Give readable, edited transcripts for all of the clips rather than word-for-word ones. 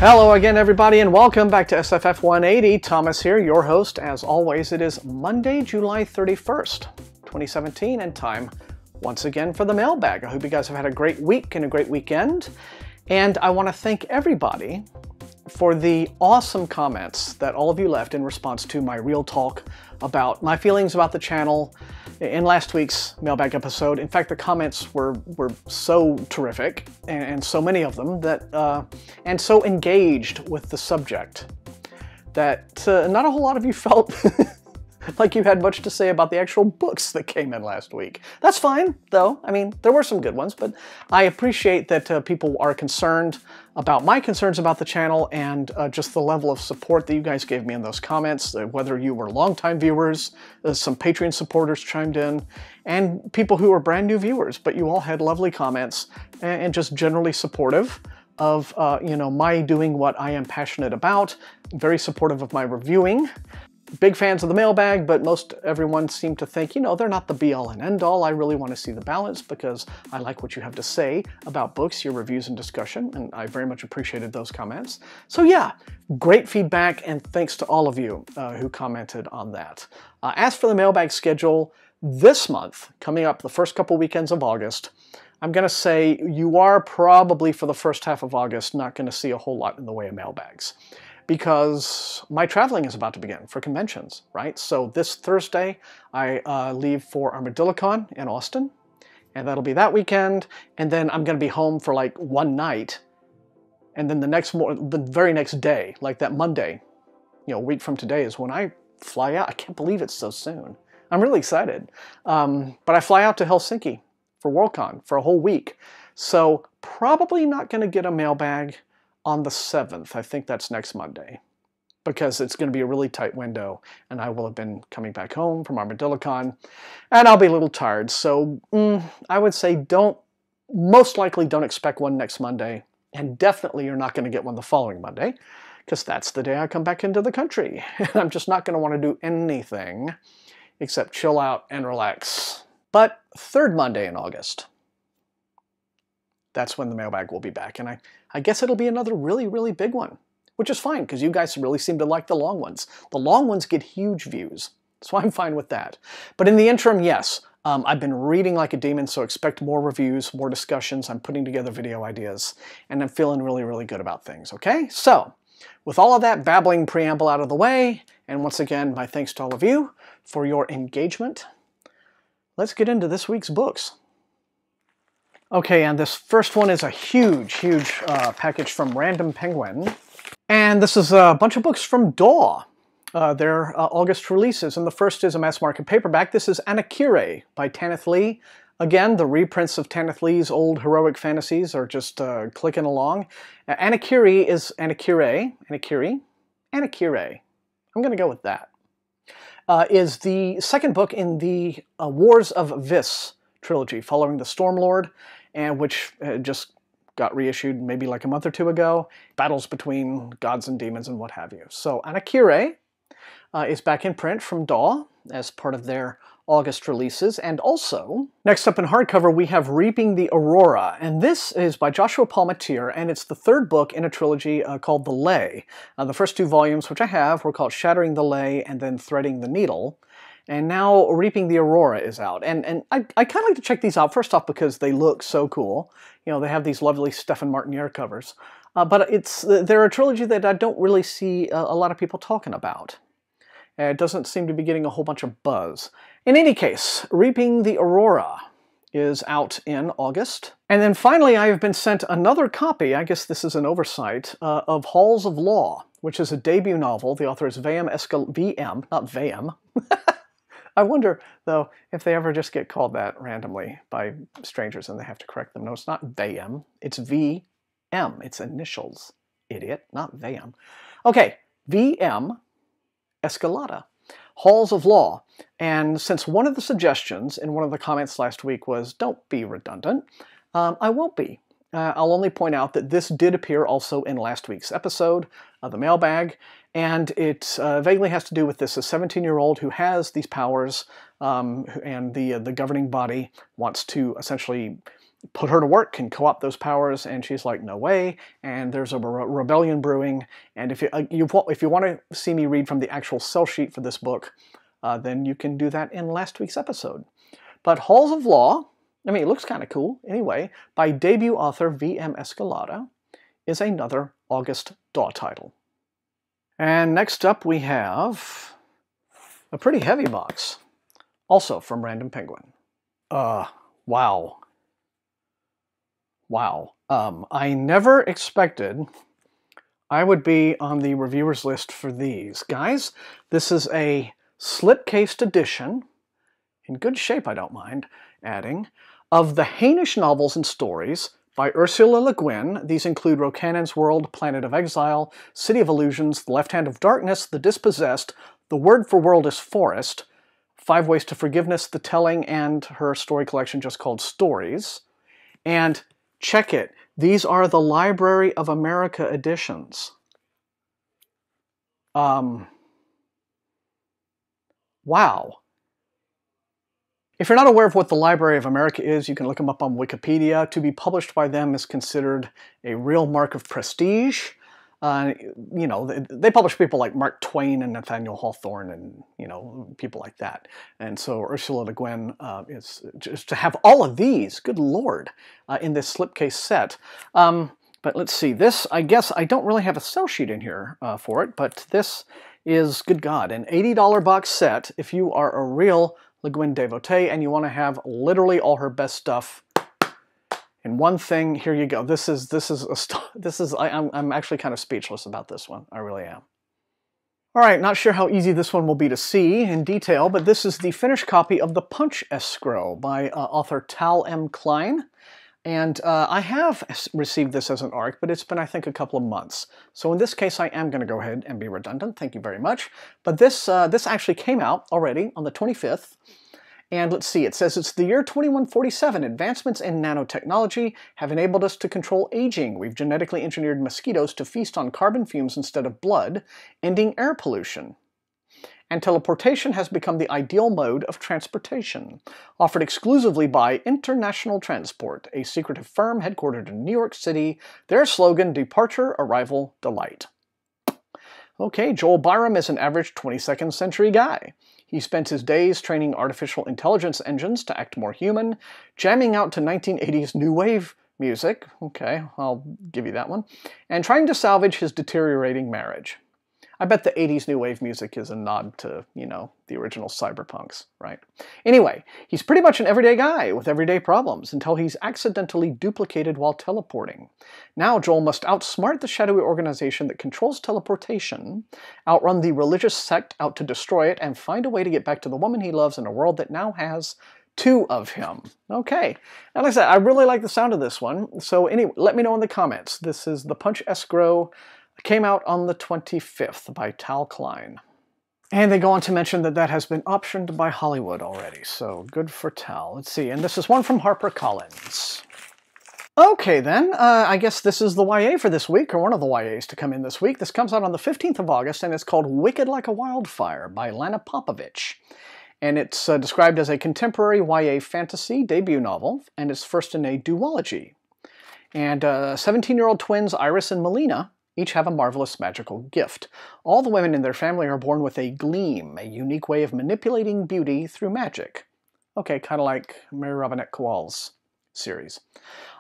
Hello again, everybody, and welcome back to SFF180. Thomas here, your host. As always, it is Monday, July 31st, 2017, and time once again for the mailbag. I hope you guys have had a great week and a great weekend. And I want to thank everybody for the awesome comments that all of you left in response to my real talk about my feelings about the channel in last week's mailbag episode. In fact, the comments were so terrific, and so many of them, that and so engaged with the subject that not a whole lot of you felt like you had much to say about the actual books that came in last week. That's fine, though. I mean, there were some good ones, but I appreciate that people are concerned about my concerns about the channel, and just the level of support that you guys gave me in those comments, whether you were longtime viewers, some Patreon supporters chimed in, and people who were brand new viewers, but you all had lovely comments and just generally supportive of you know, my doing what I am passionate about, very supportive of my reviewing. Big fans of the mailbag, but most everyone seemed to think, you know, they're not the be-all and end-all. I really want to see the balance because I like what you have to say about books, your reviews and discussion, and I very much appreciated those comments. So yeah, great feedback, and thanks to all of you who commented on that. As for the mailbag schedule, this month, coming up the first couple weekends of August, I'm going to say you are probably, for the first half of August, not going to see a whole lot in the way of mailbags, because my traveling is about to begin for conventions, right? So this Thursday, I leave for ArmadilloCon in Austin, and that'll be that weekend, and then I'm going to be home for like one night, and then the very next day, like that Monday, you know, a week from today, is when I fly out. I can't believe it's so soon. I'm really excited. But I fly out to Helsinki for Worldcon for a whole week, so probably not going to get a mailbag on the 7th. I think that's next Monday, because it's going to be a really tight window, and I will have been coming back home from ArmadilloCon, and I'll be a little tired. So I would say most likely don't expect one next Monday, and definitely you're not going to get one the following Monday, because that's the day I come back into the country, and I'm just not going to want to do anything except chill out and relax. But third Monday in August, that's when the mailbag will be back, and I guess it'll be another really, really big one, which is fine, because you guys really seem to like the long ones. The long ones get huge views, so I'm fine with that. But in the interim, yes, I've been reading like a demon, so expect more reviews, more discussions. I'm putting together video ideas, and I'm feeling really, really good about things, okay? So, with all of that babbling preamble out of the way, and once again, my thanks to all of you for your engagement, let's get into this week's books. Okay, and this first one is a huge, huge package from Random Penguin. And this is a bunch of books from DAW, their August releases. And the first is a mass market paperback. This is Anakire by Tanith Lee. Again, the reprints of Tanith Lee's old heroic fantasies are just clicking along. Anakire is Anakire. I'm going to go with that. Is the second book in the Wars of Vis trilogy, following the Stormlord, and which just got reissued maybe like a month or two ago. Battles between gods and demons and what have you. So Anakire is back in print from DAW as part of their August releases. And also, next up in hardcover, we have Reaping the Aurora. And this is by Joshua Palmatier, and it's the third book in a trilogy called The Lay. The first two volumes, which I have, were called Shattering the Lay and then Threading the Needle. And now Reaping the Aurora is out. And I kind of like to check these out, first off, because they look so cool. You know, they have these lovely Stefan Martiniere covers. But they're a trilogy that I don't really see a lot of people talking about. It doesn't seem to be getting a whole bunch of buzz. In any case, Reaping the Aurora is out in August. And then finally, I have been sent another copy, I guess this is an oversight, of Halls of Law, which is a debut novel. The author is VM, not VM. I wonder, though, if they ever just get called that randomly by strangers and they have to correct them. No, it's not VM, it's VM. It's initials, idiot, not VM. Okay, VM Escalada, Halls of Law. And since one of the suggestions in one of the comments last week was, don't be redundant, I won't be. I'll only point out that this did appear also in last week's episode of the Mailbag, and it vaguely has to do with this, a 17-year-old who has these powers, and the governing body wants to essentially put her to work and co-opt those powers, and she's like, no way, and there's a rebellion brewing, and if you want to see me read from the actual sell sheet for this book, then you can do that in last week's episode. But Halls of Law, I mean, it looks kind of cool anyway, by debut author V.M. Escalada, is another August DAW title. And next up we have a pretty heavy box, also from Random Penguin. Wow. Wow. I never expected I would be on the reviewers list for these. Guys, this is a slipcased edition, in good shape I don't mind adding, of the Hainish novels and stories by Ursula Le Guin. These include Rokanan's World, Planet of Exile, City of Illusions, The Left Hand of Darkness, The Dispossessed, The Word for World is Forest, 5 Ways to Forgiveness, The Telling, and her story collection just called Stories. And check it. These are the Library of America editions. Wow. If you're not aware of what the Library of America is, you can look them up on Wikipedia. To be published by them is considered a real mark of prestige. You know, they publish people like Mark Twain and Nathaniel Hawthorne and, you know, people like that. And so Ursula Le Guin is just to have all of these, good Lord, in this slipcase set. But let's see, this, I guess, I don't really have a sell sheet in here for it, but this is, good God, an $80 box set if you are a real Le Guin devotee and you want to have literally all her best stuff in one thing. Here you go. I'm actually kind of speechless about this one. I really am. All right, not sure how easy this one will be to see in detail, but this is the finished copy of The Punch Escrow by author Tal M. Klein. And I have received this as an ARC, but it's been, I think, a couple of months. So in this case, I am going to go ahead and be redundant. Thank you very much. But this actually came out already on the 25th. And let's see, it says it's the year 2147. Advancements in nanotechnology have enabled us to control aging. We've genetically engineered mosquitoes to feast on carbon fumes instead of blood, ending air pollution. And teleportation has become the ideal mode of transportation, offered exclusively by International Transport, a secretive firm headquartered in New York City. Their slogan, Departure, Arrival, Delight. Okay, Joel Byram is an average 22nd century guy. He spent his days training artificial intelligence engines to act more human, jamming out to 1980s new wave music, okay, I'll give you that one, and trying to salvage his deteriorating marriage. I bet the 80s new wave music is a nod to, you know, the original cyberpunks, right? Anyway, he's pretty much an everyday guy with everyday problems until he's accidentally duplicated while teleporting. Now Joel must outsmart the shadowy organization that controls teleportation, outrun the religious sect out to destroy it, and find a way to get back to the woman he loves in a world that now has 2 of him. Okay, and like I said, I really like the sound of this one. So anyway, let me know in the comments. This is The Punch Escrow. Came out on the 25th by Tal Klein. And they go on to mention that that has been optioned by Hollywood already, so good for Tal. Let's see, and this is one from HarperCollins. Okay then, I guess this is the YA for this week, or one of the YAs to come in this week. This comes out on the 15th of August, and it's called Wicked Like a Wildfire by Lana Popovich. And it's described as a contemporary YA fantasy debut novel, and it's first in a duology. And 17-year-old twins Iris and Melina each have a marvelous magical gift. All the women in their family are born with a gleam, a unique way of manipulating beauty through magic. Okay, kind of like Mary Robinette Kowal's series.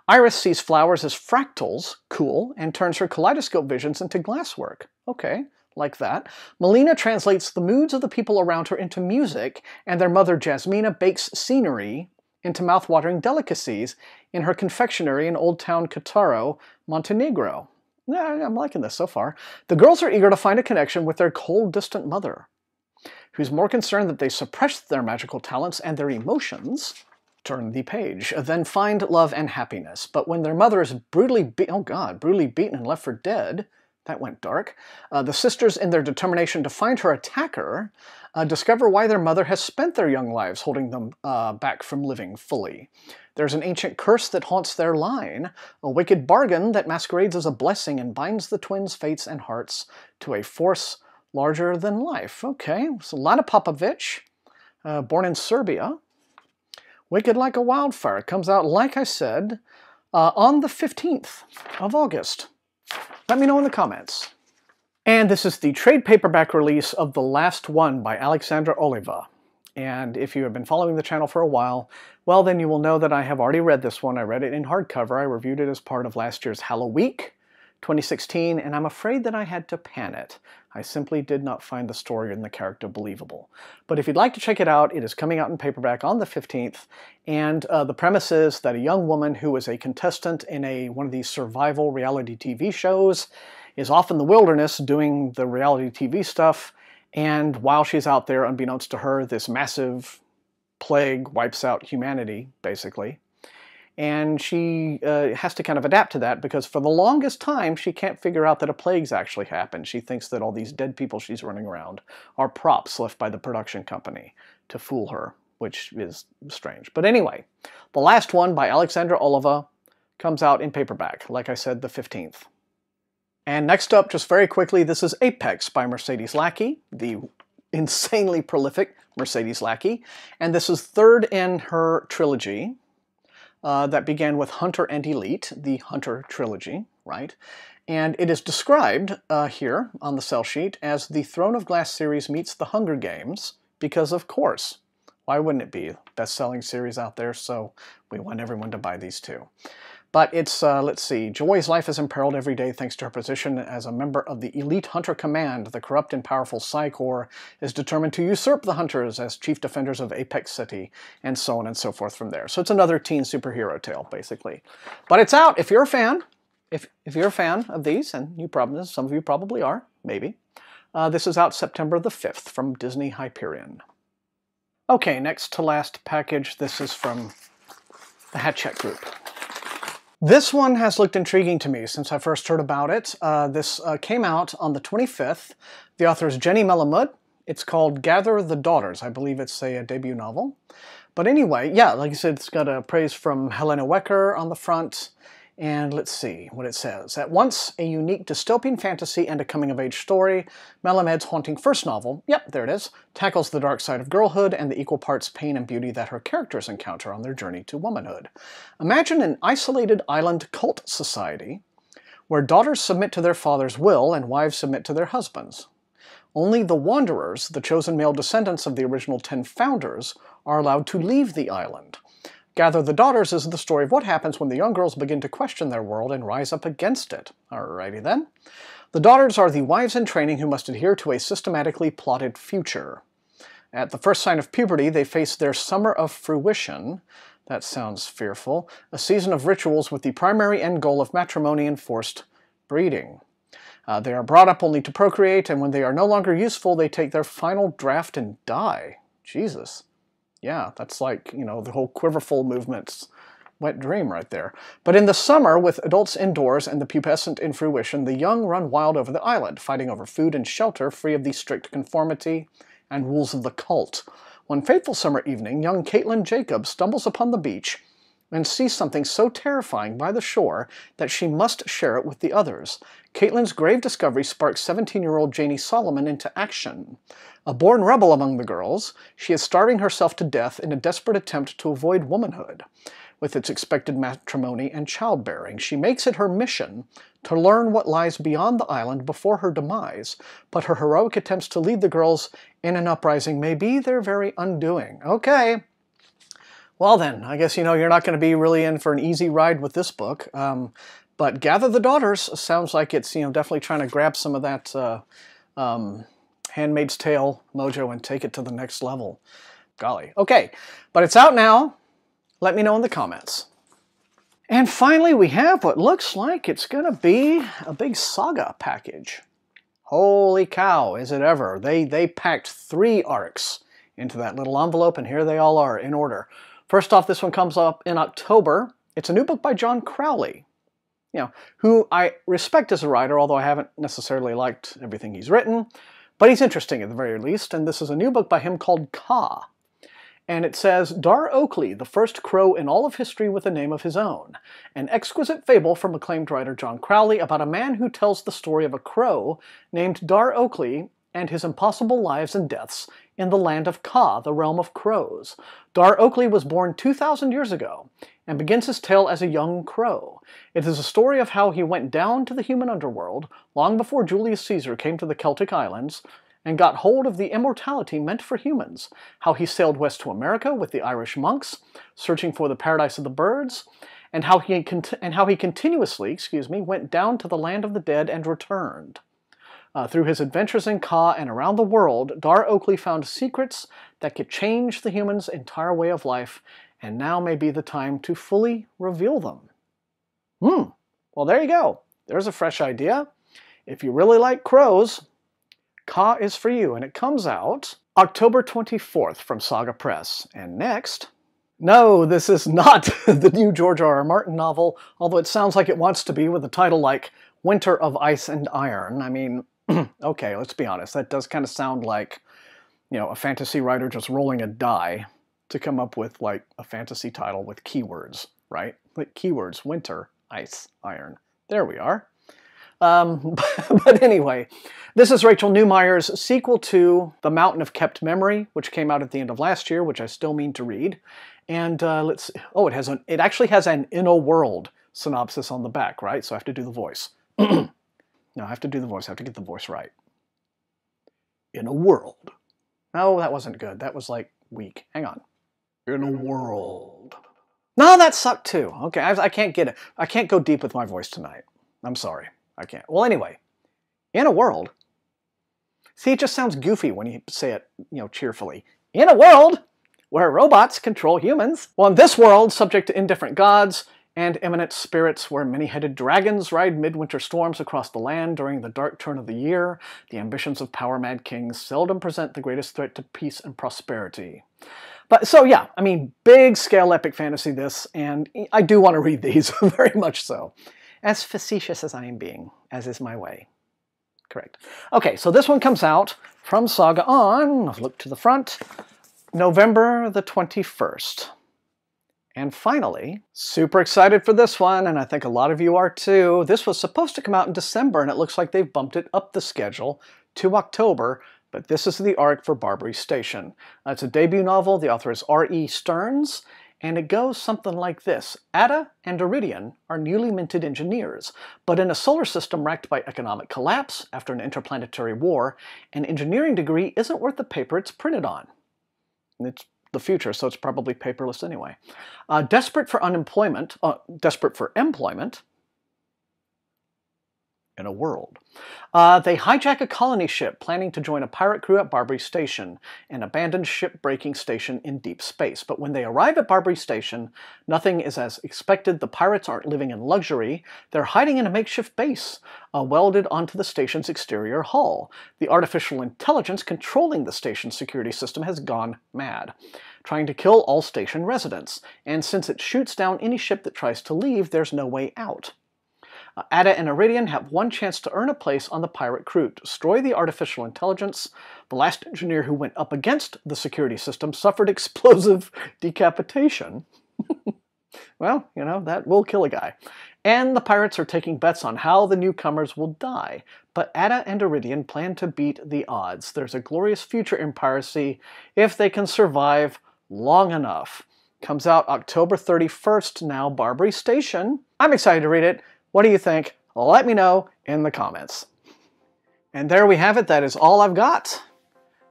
Iris sees flowers as fractals, cool, and turns her kaleidoscope visions into glasswork. Okay, like that. Melina translates the moods of the people around her into music, and their mother Jasmina bakes scenery into mouth-watering delicacies in her confectionery in Old Town Cattaro, Montenegro. Yeah, I'm liking this so far. The girls are eager to find a connection with their cold, distant mother, who's more concerned that they suppress their magical talents and their emotions. Turn the page. Then find love and happiness. But when their mother is brutally beaten and left for dead, That went dark. The sisters, in their determination to find her attacker, discover why their mother has spent their young lives holding them back from living fully. There's an ancient curse that haunts their line, a wicked bargain that masquerades as a blessing and binds the twins' fates and hearts to a force larger than life. Okay, so a lot of Popovich, born in Serbia. Wicked Like a Wildfire comes out, like I said, on the 15th of August. Let me know in the comments. And this is the trade paperback release of The Last One by Alexandra Oliva. And if you have been following the channel for a while, well, then you will know that I have already read this one. I read it in hardcover. I reviewed it as part of last year's Halloween 2016, and I'm afraid that I had to pan it. I simply did not find the story and the character believable. But if you'd like to check it out, it is coming out in paperback on the 15th, and the premise is that a young woman who is a contestant in one of these survival reality TV shows is off in the wilderness doing the reality TV stuff, and while she's out there, unbeknownst to her, this massive plague wipes out humanity, basically. And she has to kind of adapt to that because for the longest time she can't figure out that a plague's actually happened. She thinks that all these dead people she's running around are props left by the production company to fool her, which is strange. But anyway, The Last One by Alexandra Oliva comes out in paperback, like I said, the 15th. And next up, just very quickly, this is Apex by Mercedes Lackey, the insanely prolific Mercedes Lackey. And this is third in her trilogy. That began with Hunter and Elite, the Hunter trilogy, right? And it is described here on the sell sheet as the Throne of Glass series meets the Hunger Games, because of course, why wouldn't it be? Best-selling series out there, so we want everyone to buy these too. But it's, let's see, Joy's life is imperiled every day thanks to her position as a member of the Elite Hunter Command. The corrupt and powerful Psi Corps is determined to usurp the Hunters as chief defenders of Apex City, and so on and so forth from there. So it's another teen superhero tale, basically. But it's out if you're a fan. If you're a fan of these, and some of you probably are, maybe. This is out September the 5th from Disney Hyperion. Okay, next to last package. This is from the Hatchet Group. This one has looked intriguing to me since I first heard about it. This came out on the 25th. The author is Jenny Melamud. It's called Gather the Daughters. I believe it's a debut novel. But anyway, yeah, like I said, it's got a praise from Helena Wecker on the front. And let's see what it says. At once a unique dystopian fantasy and a coming-of-age story, Melamed's haunting first novel, yep, there it is, tackles the dark side of girlhood and the equal parts pain and beauty that her characters encounter on their journey to womanhood. Imagine an isolated island cult society where daughters submit to their father's will and wives submit to their husbands. Only the Wanderers, the chosen male descendants of the original 10 founders, are allowed to leave the island. Gather the Daughters is the story of what happens when the young girls begin to question their world and rise up against it. Alrighty then. The daughters are the wives in training who must adhere to a systematically plotted future. At the first sign of puberty, they face their summer of fruition. That sounds fearful. A season of rituals with the primary end goal of matrimony and forced breeding. They are brought up only to procreate, and when they are no longer useful, they take their final draft and die. Jesus. Yeah, that's like, you know, the whole Quiverful movement's wet dream right there. But in the summer, with adults indoors and the pubescent in fruition, the young run wild over the island, fighting over food and shelter, free of the strict conformity and rules of the cult. One fateful summer evening, young Caitlin Jacob stumbles upon the beach and sees something so terrifying by the shore that she must share it with the others. Caitlin's grave discovery sparks 17-year-old Janie Solomon into action. A born rebel among the girls, she is starving herself to death in a desperate attempt to avoid womanhood. With its expected matrimony and childbearing, she makes it her mission to learn what lies beyond the island before her demise, but her heroic attempts to lead the girls in an uprising may be their very undoing. Okay. Well then, I guess, you know, you're not going to be really in for an easy ride with this book. But Gather the Daughters sounds like it's, you know, definitely trying to grab some of that Handmaid's Tale mojo and take it to the next level. Golly. Okay, but it's out now. Let me know in the comments. And finally, we have what looks like it's going to be a big saga package. Holy cow, is it ever. They packed 3 arcs into that little envelope, and here they all are in order. First off, this one comes up in October. It's a new book by John Crowley. who I respect as a writer, although I haven't necessarily liked everything he's written. But he's interesting at the very least, and this is a new book by him called Ka. And it says, Dar Oakley, the first crow in all of history with a name of his own. An exquisite fable from acclaimed writer John Crowley about a man who tells the story of a crow named Dar Oakley and his impossible lives and deaths in the land of Ka, the realm of crows. Dar Oakley was born 2,000 years ago and begins his tale as a young crow. It is a story of how he went down to the human underworld long before Julius Caesar came to the Celtic Islands and got hold of the immortality meant for humans, how he sailed west to America with the Irish monks, searching for the paradise of the birds, and how he continuously went down to the land of the dead and returned. Through his adventures in Ka and around the world, Dar Oakley found secrets that could change the human's entire way of life, and now may be the time to fully reveal them. Well, there you go. There's a fresh idea. If you really like crows, Ka is for you, and it comes out October 24th from Saga Press. And next... No, this is not the new George R.R. Martin novel, although it sounds like it wants to be with a title like Winter of Ice and Iron. I mean, okay, let's be honest. That does kind of sound like, a fantasy writer just rolling a die to come up with, like, a fantasy title with keywords, right? Like keywords, winter, ice, iron. There we are. But anyway, this is Rachel Neumayer's sequel to The Mountain of Kept Memory, which came out at the end of last year, which I still mean to read. And it actually has an In a World synopsis on the back, right? So I have to do the voice. No, I have to do the voice. I have to get the voice right. In a world. No, that wasn't good. That was like weak. Hang on. In a world. No, that sucked too. Okay, I can't get it. I can't go deep with my voice tonight. I'm sorry. I can't. Well, anyway, in a world. See, it just sounds goofy when you say it, cheerfully. In a world where robots control humans. Well, in this world, subject to indifferent gods and eminent spirits, where many-headed dragons ride midwinter storms across the land during the dark turn of the year, the ambitions of power-mad kings seldom present the greatest threat to peace and prosperity. But, so yeah, I mean, big-scale epic fantasy this, and I do want to read these, very much so. As facetious as I am being, as is my way. Correct. Okay, so this one comes out from Saga on, look to the front, November the 21st. And finally, super excited for this one, and I think a lot of you are too. This was supposed to come out in December, and it looks like they've bumped it up the schedule to October, but this is the art for Barbary Station. It's a debut novel. The author is R.E. Stearns, and it goes something like this. Aether and Iridian are newly minted engineers, but in a solar system racked by economic collapse after an interplanetary war, an engineering degree isn't worth the paper it's printed on. It's the future, so it's probably paperless anyway. Desperate for employment, in a world. They hijack a colony ship planning to join a pirate crew at Barbary Station, an abandoned ship-breaking station in deep space. But when they arrive at Barbary Station, nothing is as expected. The pirates aren't living in luxury. They're hiding in a makeshift base, welded onto the station's exterior hull. The artificial intelligence controlling the station's security system has gone mad, trying to kill all station residents. And since it shoots down any ship that tries to leave, there's no way out. Aether and Iridian have one chance to earn a place on the pirate crew. Destroy the artificial intelligence. The last engineer who went up against the security system suffered explosive decapitation. Well, that will kill a guy. And the pirates are taking bets on how the newcomers will die. But Aether and Iridian plan to beat the odds. There's a glorious future in piracy if they can survive long enough. Comes out October 31st now, Barbary Station. I'm excited to read it. What do you think? Let me know in the comments. And there we have it. That is all I've got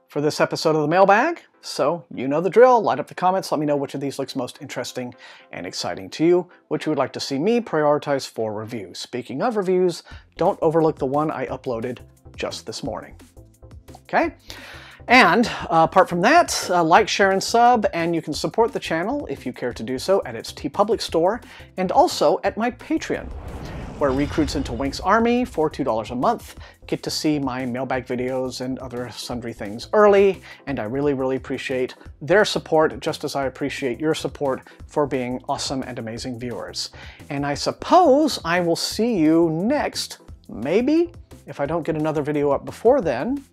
for this episode of the Mailbag. So, you know the drill. Light up the comments. Let me know which of these looks most interesting and exciting to you, which you would like to see me prioritize for review. Speaking of reviews, don't overlook the one I uploaded just this morning. Okay? And apart from that, like, share, and sub, and you can support the channel if you care to do so at its TeePublic store and also at my Patreon, where recruits into Wink's army for $2 a month get to see my mailbag videos and other sundry things early, and I really, really appreciate their support, just as I appreciate your support for being awesome and amazing viewers. And I suppose I will see you next, maybe, if I don't get another video up before then.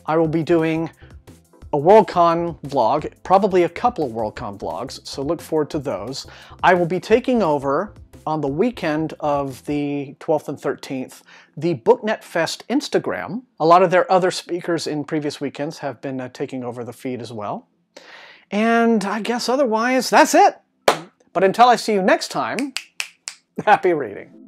I will be doing a Worldcon vlog, probably a couple of Worldcon vlogs, so look forward to those. I will be taking over on the weekend of the 12th and 13th, the BookNet Fest Instagram. A lot of their other speakers in previous weekends have been taking over the feed as well. And I guess otherwise, that's it. But until I see you next time, happy reading.